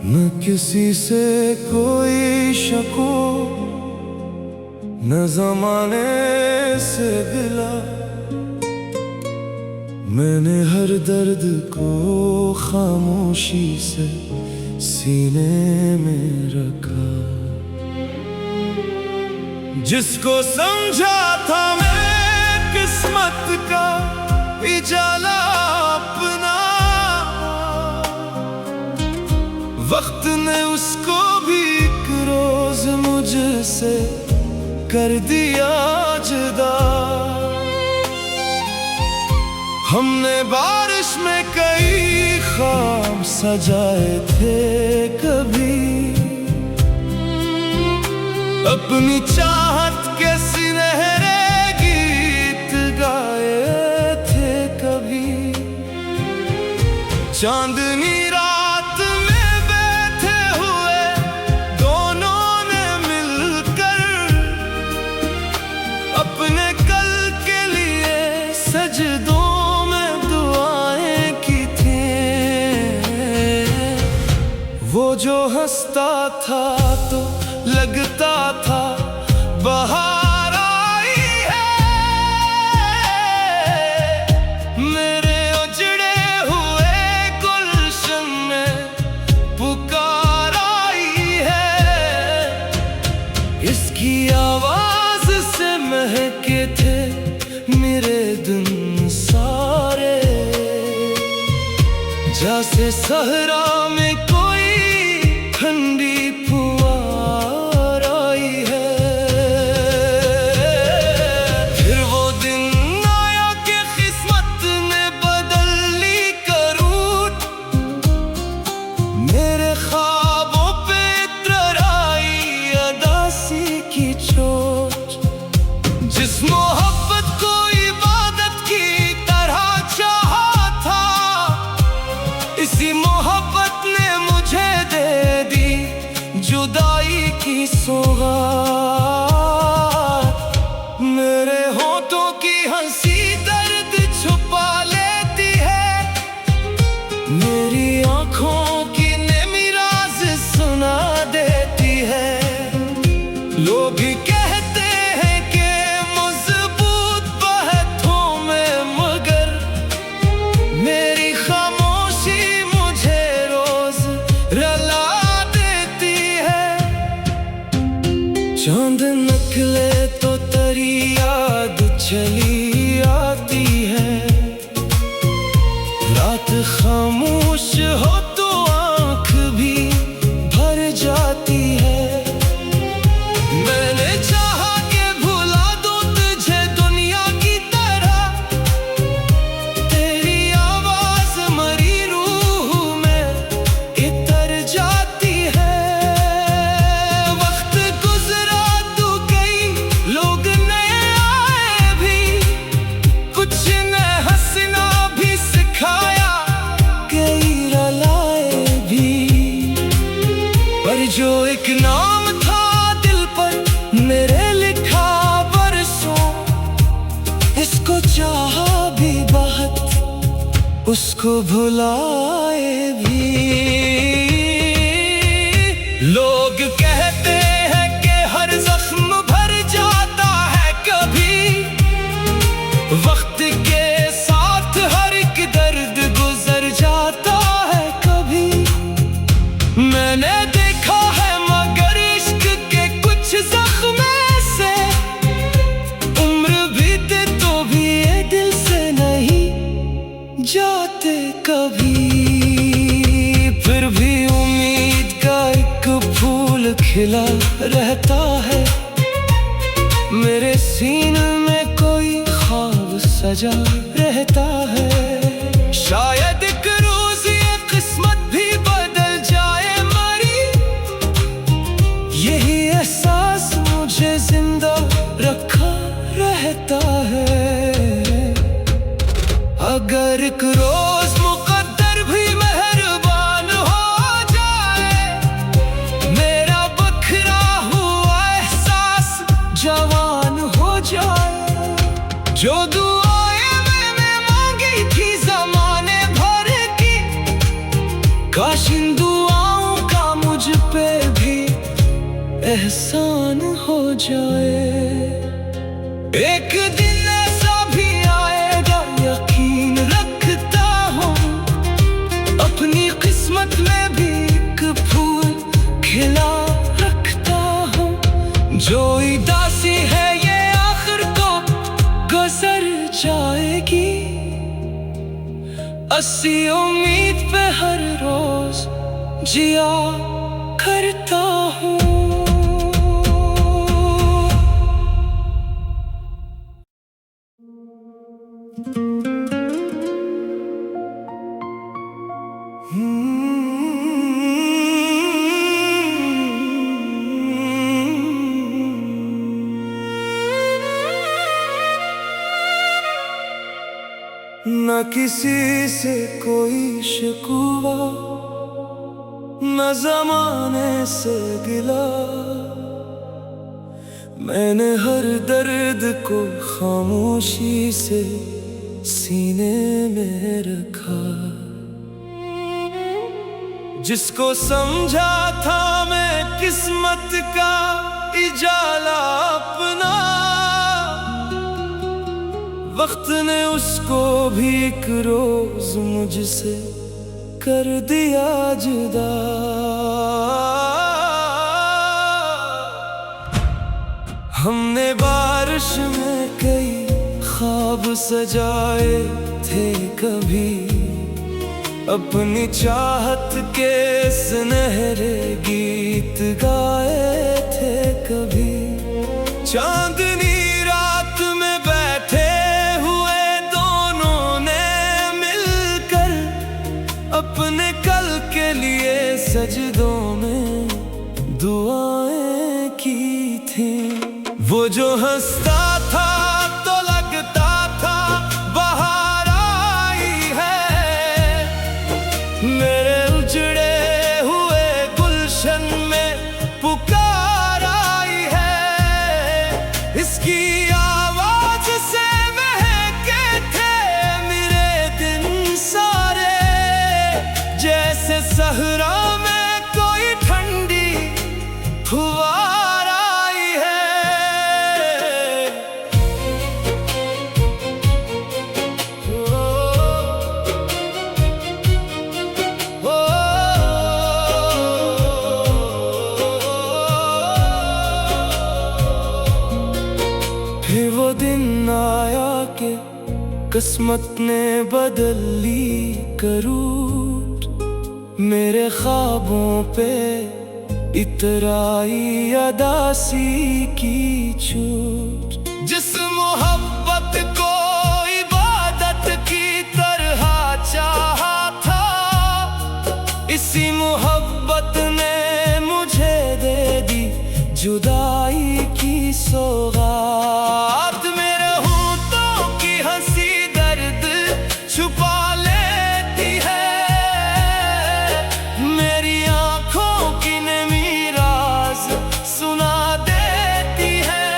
न किसी से कोई शको, न ज़माने से गिला। मैंने हर दर्द को खामोशी से सीने में रखा। जिसको समझा था मैं किस्मत का उजाला अपना, वक्त ने उसको भी एक रोज मुझसे कर दिया जुदा। हमने बारिश में कई ख्वाब सजाए थे कभी, अपनी चाहत के सुनहरे गीत गाए थे कभी। चांदनी रात में बैठे हुए दोनों ने मिलकर अपने कल के लिए सजदों में दुआएं की थी। वो जो हंसता था तो लगता था बाहर आई है, मेरे उजड़े हुए गुलशन में पुकार आई है। इसकी आवाज से महके थे मेरे दिन सारे, जैसे सहरा में कोई ठंडी जुदाई की सौगात। मेरे होठों की हंसी दर्द छुपा लेती है, मेरी आंखों की नेमी राज सुना देती है। लोग कहते हैं कि मजबूत बातों में, मगर मेरी खामोशी मुझे रोज रुला। चांद निकले तो तेरी याद चली आती है, रात खामोश हो तो आँख भी भर जाती है। मैंने चाहा कि भुला दूं तुझे दुनिया की तरह, तेरी आवाज मरी रूह में इतर जाती है। जो एक नाम था दिल पर मेरे लिखा बरसों, इसको चाहा भी बहुत, उसको भुलाए भी। लोग कहते हैं कि हर जख्म भर जाता है कभी, वक्त के साथ हर एक दर्द गुजर जाता है कभी। मैंने जाते कभी, फिर भी उम्मीद का एक फूल खिला रहता है। मेरे सीने में कोई ख्वाब सजा रहता है। शायद अगर एक रोज मुकद्दर भी मेहरबान हो जाए, मेरा बखरा हुआ एहसास जवान हो जाए। जो दुआएं मैंने मांगी थी ज़माने भर की, काश इन दुआओं का मुझ पे भी एहसान हो जाए। एक दिन ऐसा भी आएगा, यकीन रखता हूँ, अपनी किस्मत में भी एक फूल खिला रखता हूँ। जो उदासी है ये आखिर को गुजर जाएगी, अस्सी उम्मीद पे हर रोज जिया करता हूँ। न किसी से कोई शिकवा, न ज़माने से गिला, मैंने हर दर्द को खामोशी से सीने में रखा। जिसको समझा था मैं किस्मत का इजाला अपना, वक्त ने उसको भी एक रोज मुझसे कर दिया जुदा। हमने बारिश में कई ख्वाब सजाए थे कभी, अपनी चाहत के सुनहरे गीत गाए थे कभी। चांदनी रात में बैठे हुए दोनों ने मिलकर अपने कल के लिए सजदों में दुआएं की थी। वो जो हंसता था तो लगता था बाहर आई है, मेरे उजड़े हुए गुलशन में पुकार आई है। इसकी आवाज से महके थे मेरे दिन सारे, जैसे सहरा में कोई ठंडी फुहार आई है। फिर वो दिन आया कि किस्मत ने बदल ली करूर, मेरे ख्वाबों पे इतराई अदासी की छूट। जिस मोहब्बत को इबादत की तरह चाहा था, इसी मोहब्बत ने मुझे दे दी जुदाई की सौगात। मेरे होठों की हंसी दर्द छुपा लेती है, मेरी आंखों की नमी राज सुना देती है।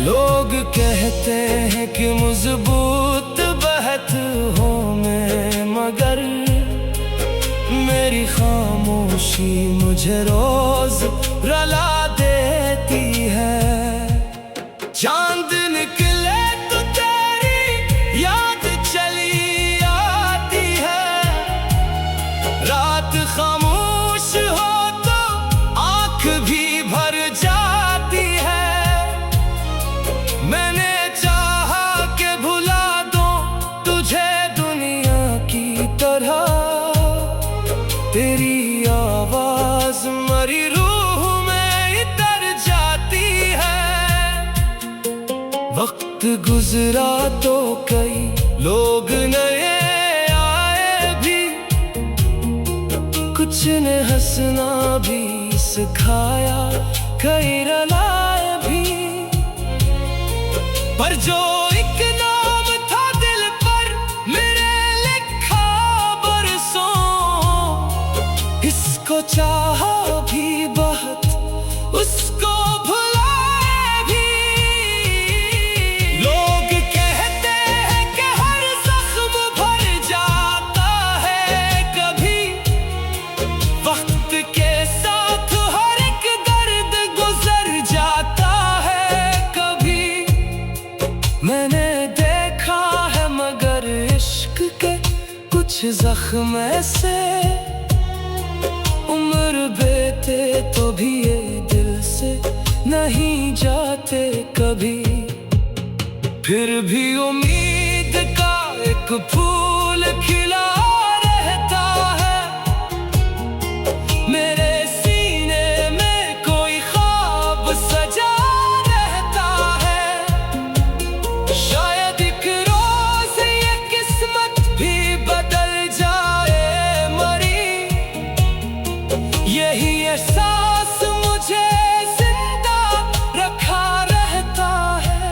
लोग कहते हैं कि मजबूत बहत हूँ मैं, मगर मेरी खामोशी मुझे रोज रुला देती है। चांद निकले तो तेरी याद चली आती है, रात खामोश हो तो आंख भी भर जाती है। मैंने चाहा कि भुला दूं तुझे दुनिया की तरह, तेरी आवाज मरी रूह में इतर जाती है। वक्त गुजरा तो कई लोग नए आए भी, कुछ ने हंसना भी सिखाया, कई रुलाए भी। पर जो एक नाम था दिल चाहा भी बहुत, उसको भुलाए भी। लोग कहते हैं कि हर जख्म भर जाता है कभी, वक्त के साथ हर एक दर्द गुजर जाता है कभी। मैंने देखा है मगर इश्क के कुछ जख्म ऐसे, उम्र बेते तो भी ये दिल से नहीं जाते कभी। फिर भी उम्मीद का एक फूल खिला रहता है, मेरे सीने में कोई ख्वाब सजा रहता है। शायद एक रोज ये किस्मत भी बदल जाए मरी, यही एहसास मुझे जिंदा रखा रहता है।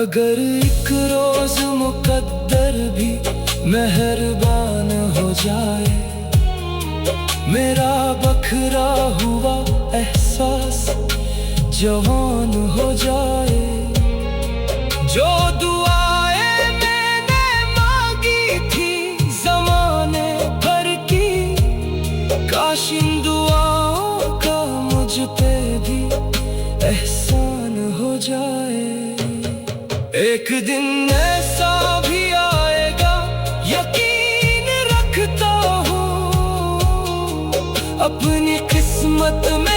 अगर एक रोज मुकद्दर भी मेहरबान हो जाए, मेरा बखरा हुआ एहसास जवान हो जाए। जो दुआएं मैंने मांगी थी ज़माने भर की, काश इन दुआओं का मुझ पे भी एहसान हो जाए। एक दिन ऐसा भी आएगा, यकीन रखता हूँ, अपनी किस्मत में